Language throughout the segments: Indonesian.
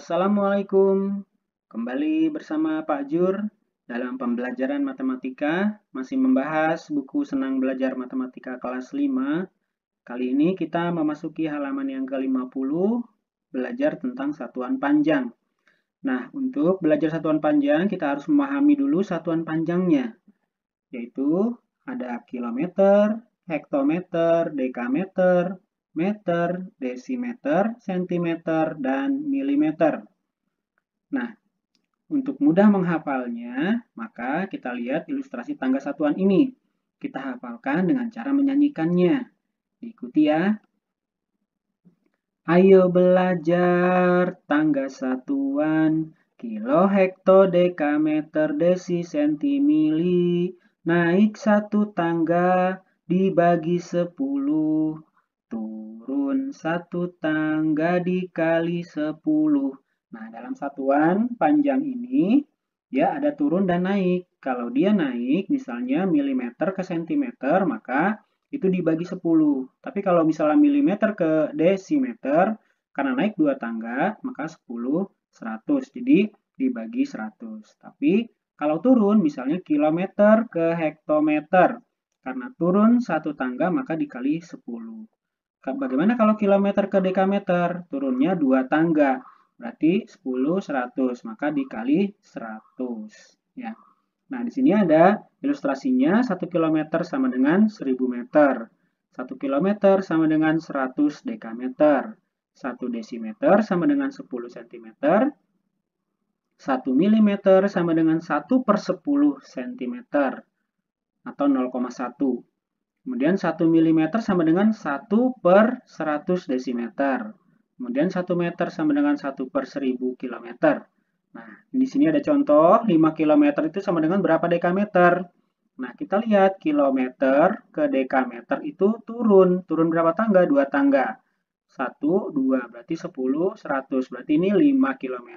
Assalamualaikum. Kembali bersama Pak Jur dalam pembelajaran matematika, masih membahas buku Senang Belajar Matematika kelas 5. Kali ini kita memasuki halaman yang ke-50, belajar tentang satuan panjang. Nah, untuk belajar satuan panjang, kita harus memahami dulu satuan panjangnya, yaitu ada kilometer, hektometer, dekameter, meter, desimeter, sentimeter, dan milimeter. Nah, untuk mudah menghafalnya, maka kita lihat ilustrasi tangga satuan ini. Kita hafalkan dengan cara menyanyikannya. Diikuti ya. Ayo belajar tangga satuan, kilo, hekto, dekameter, desi, senti, mili. Naik satu tangga dibagi 10. Turun satu tangga dikali 10. Nah, dalam satuan panjang ini, ya ada turun dan naik. Kalau dia naik, misalnya milimeter ke sentimeter, maka itu dibagi 10. Tapi kalau misalnya milimeter ke desimeter, karena naik 2 tangga, maka 10, 100. Jadi dibagi 100. Tapi kalau turun, misalnya kilometer ke hektometer, karena turun 1 tangga, maka dikali 10. Bagaimana kalau kilometer ke dekameter? Turunnya 2 tangga, berarti 10, 100, maka dikali 100. Ya. Nah, di sini ada ilustrasinya, 1 km sama dengan 1000 meter. 1 km sama dengan 100 dekameter. 1 desimeter sama dengan 10 cm. 1 mm sama dengan 1 per 10 cm. Atau 0,1. Kemudian 1 mm sama dengan 1 per 100 desimeter. Kemudian 1 meter sama dengan 1 per 1000 km. Nah, di sini ada contoh, 5 km itu sama dengan berapa dekameter? Nah, kita lihat kilometer ke dekameter itu turun. Turun berapa tangga? 2 tangga. 1, 2, berarti 10, 100. Berarti ini 5 km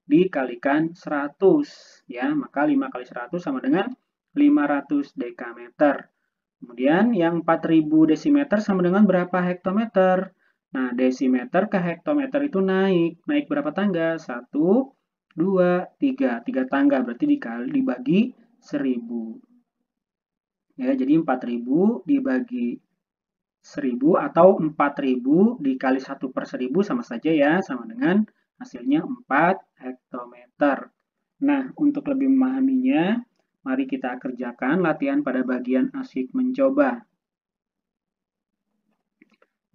dikalikan 100. Ya, maka 5 kali 100 sama dengan 500 dekameter. Kemudian yang 4000 desimeter sama dengan berapa hektometer? Nah, desimeter ke hektometer itu naik. Naik berapa tangga? 1, 2, 3. 3 tangga, berarti dibagi 1000. Ya, jadi 4000 dibagi 1000 atau 4000 dikali 1 per 1000 sama saja ya, sama dengan hasilnya 4 hektometer. Nah, untuk lebih memahaminya, mari kita kerjakan latihan pada bagian asyik mencoba.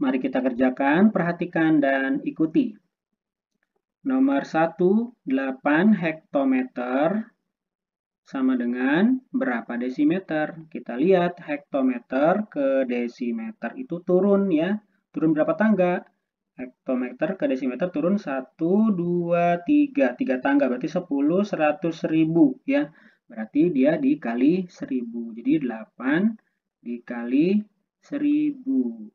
Mari kita kerjakan, perhatikan, dan ikuti. Nomor 1, 8 hektometer sama dengan berapa desimeter? Kita lihat hektometer ke desimeter itu turun ya. Turun berapa tangga? Hektometer ke desimeter turun 1, 2, 3. 3 tangga, berarti 10, 100, 1000 ya. Berarti dia dikali 1000. Jadi 8 dikali 1000.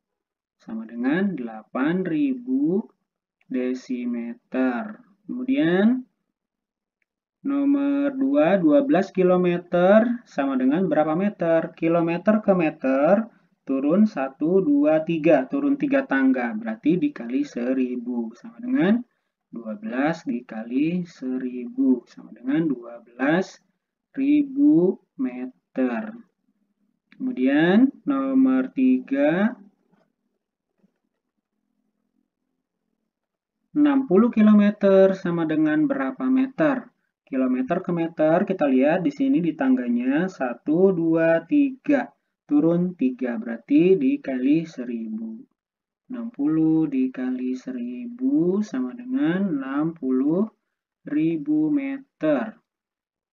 Sama dengan 8000 desimeter. Kemudian nomor 2, 12 km sama dengan berapa meter? Kilometer ke meter turun 1, 2, 3. Turun 3 tangga, berarti dikali 1000. Sama dengan 12 dikali 1000. Sama dengan 12.000 meter. Kemudian nomor 3, 60 km sama dengan berapa meter? Kilometer ke meter, kita lihat di sini di tangganya 1, 2, 3. Turun 3, berarti dikali 1000. 60 dikali 1000 sama dengan 60.000 meter.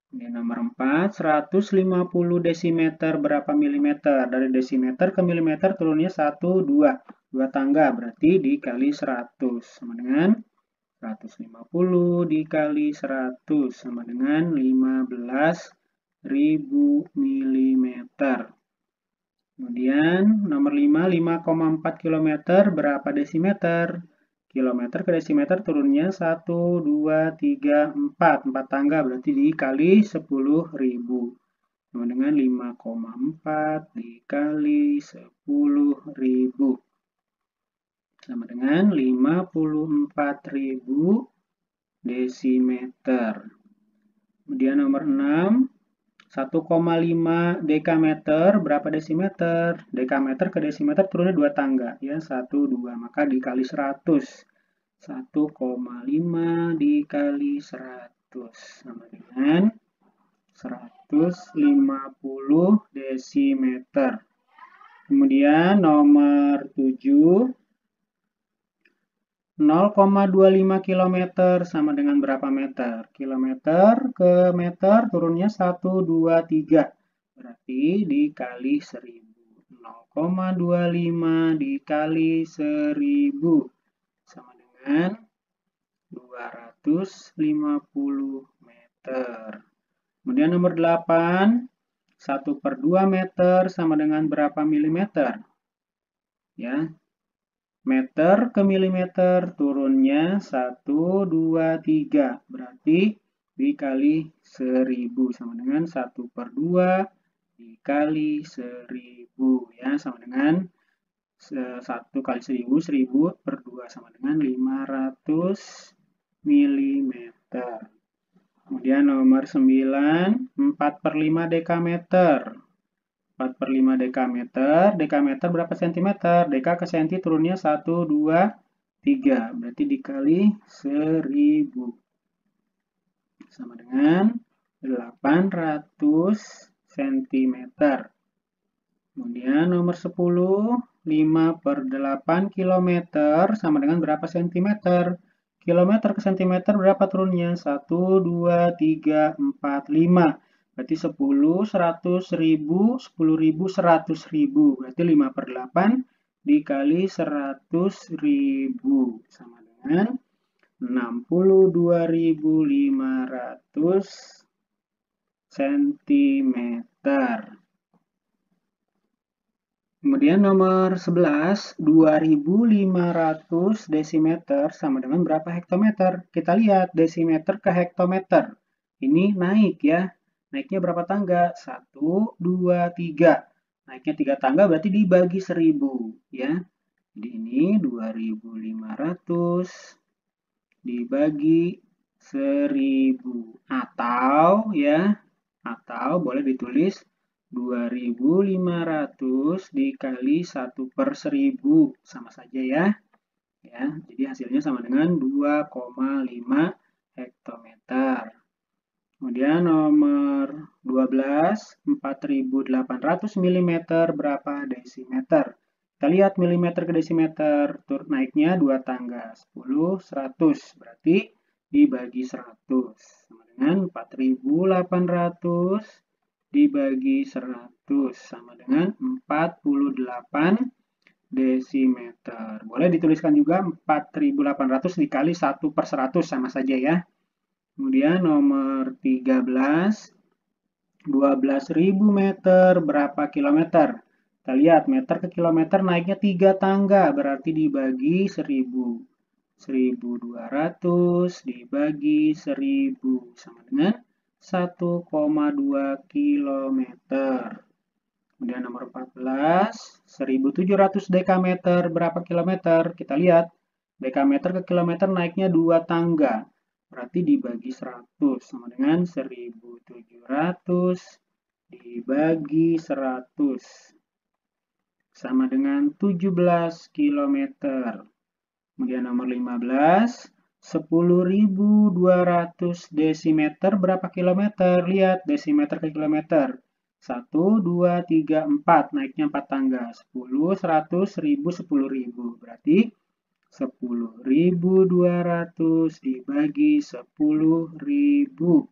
Ini nomor 4, 150 desimeter berapa milimeter? Dari desimeter ke milimeter turunnya 1, 2. 2 tangga, berarti dikali 100. Sama dengan 150 dikali 100 sama dengan 15.000 milimeter. Kemudian nomor 5, 5,4 km berapa desimeter? Kilometer ke desimeter turunnya 1, 2, 3, 4. 4 tangga berarti dikali 10.000. Sama dengan 5,4 dikali 10.000. Sama dengan 54.000 desimeter. Kemudian nomor 6, 1,5 dekameter berapa desimeter? Dekameter ke desimeter turunnya 2 tangga ya, 1, 2, maka dikali 100. 1,5 dikali 100 sama dengan 150 desimeter. Kemudian nomor 7, 0,25 km sama dengan berapa meter? Kilometer ke meter turunnya 1, 2, 3. Berarti dikali 1000. 0,25 dikali 1000 sama dengan 250 meter. Kemudian nomor 8, 1/2 meter sama dengan berapa milimeter? Ya, meter ke milimeter turunnya 1, 2, 3. Berarti dikali 1000 sama dengan 1/2 dikali 1000 ya, sama dengan 1 kali 1000, 1000/2 sama dengan 500 mm. Kemudian nomor 9, 4/5 dekameter. 4/5 dekameter, dekameter berapa sentimeter? Deka ke senti turunnya 1, 2, 3. Berarti dikali 1000. Sama dengan 800 cm. Kemudian nomor 10, 5/8 km sama dengan berapa sentimeter? Kilometer ke sentimeter berapa turunnya? 1, 2, 3, 4, 5. Berarti 10, 100, 1000, 10.000, 100.000. Berarti 5/8 dikali 100.000 sama dengan 62.500 cm. Kemudian nomor 11, 2.500 desimeter sama dengan berapa hektometer? Kita lihat desimeter ke hektometer. Ini naik ya. Naiknya berapa tangga? 1, 2, 3. Naiknya 3 tangga berarti dibagi 1000 ya. Jadi ini 2.500 dibagi 1000 atau boleh ditulis 2.500 dikali 1/1000 sama saja ya. Jadi hasilnya sama dengan 2,5 hektometer. Kemudian nomor 12, 4.800 mm berapa desimeter? Kita lihat milimeter ke desimeter, naiknya 2 tangga, 10, 100. Berarti dibagi 100 sama dengan 4.800 dibagi 100 sama dengan 48 desimeter. Boleh dituliskan juga 4.800 dikali 1/100 sama saja ya. Kemudian nomor 13, 12.000 meter berapa kilometer? Kita lihat meter ke kilometer naiknya 3 tangga, berarti dibagi 1000. 1.200 dibagi 1000 sama dengan 1,2 km. Kemudian nomor 14, 1.700 dekameter berapa kilometer? Kita lihat, dekameter ke kilometer naiknya 2 tangga. Berarti dibagi 100 sama dengan 1.700 dibagi 100 sama dengan 17 km. Kemudian nomor 15, 10.200 desimeter berapa kilometer? Lihat desimeter ke kilometer. 1, 2, 3, 4. Naiknya 4 tangga. 10, 100, 1000, 10.000. Berarti 10.200 dibagi 10.000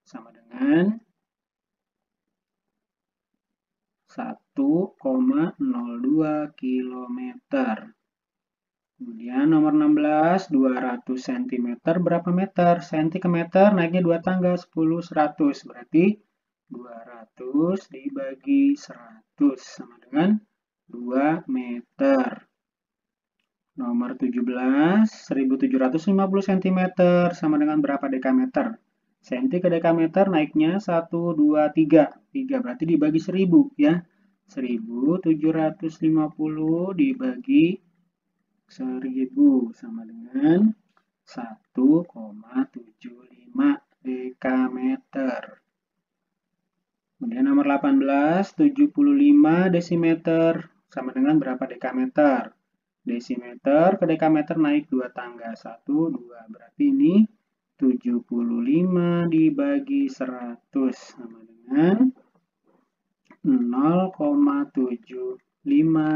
sama dengan 1,02 km. Kemudian nomor 16, 200 cm berapa meter? Senti ke meter naiknya 2 tangga, 10, 100. Berarti 200 dibagi 100 sama dengan 2 meter. Nomor 17, 1.750 cm sama dengan berapa dekameter? Senti ke dekameter naiknya 1, 2, 3. 3 berarti dibagi 1000 ya. 1.750 dibagi 1000 sama dengan 1,75 dekameter. Kemudian nomor 18, 75 desimeter sama dengan berapa dekameter? Desimeter ke dekameter naik 2 tangga, 1, 2. Berarti ini 75 dibagi 100 sama dengan 0,75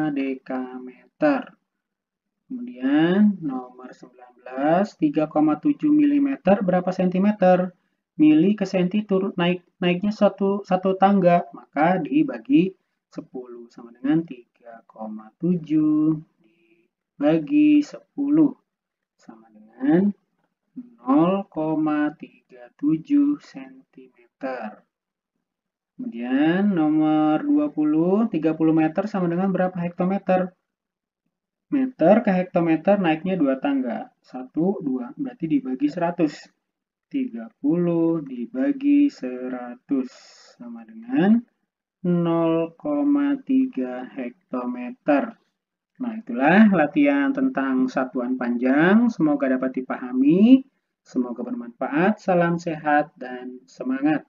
dekameter. Kemudian nomor 19, 3,7 mm berapa sentimeter? Mili ke senti naiknya satu tangga, maka dibagi 10 sama dengan 3,7 dibagi 10 sama dengan 0,37 cm. Kemudian nomor 20, 30 meter sama dengan berapa hektometer? Meter ke hektometer naiknya 2 tangga. 1, 2, berarti dibagi 100. 30 dibagi 100 sama dengan 0,3 hektometer. Nah, itulah latihan tentang satuan panjang. Semoga dapat dipahami. Semoga bermanfaat. Salam sehat dan semangat.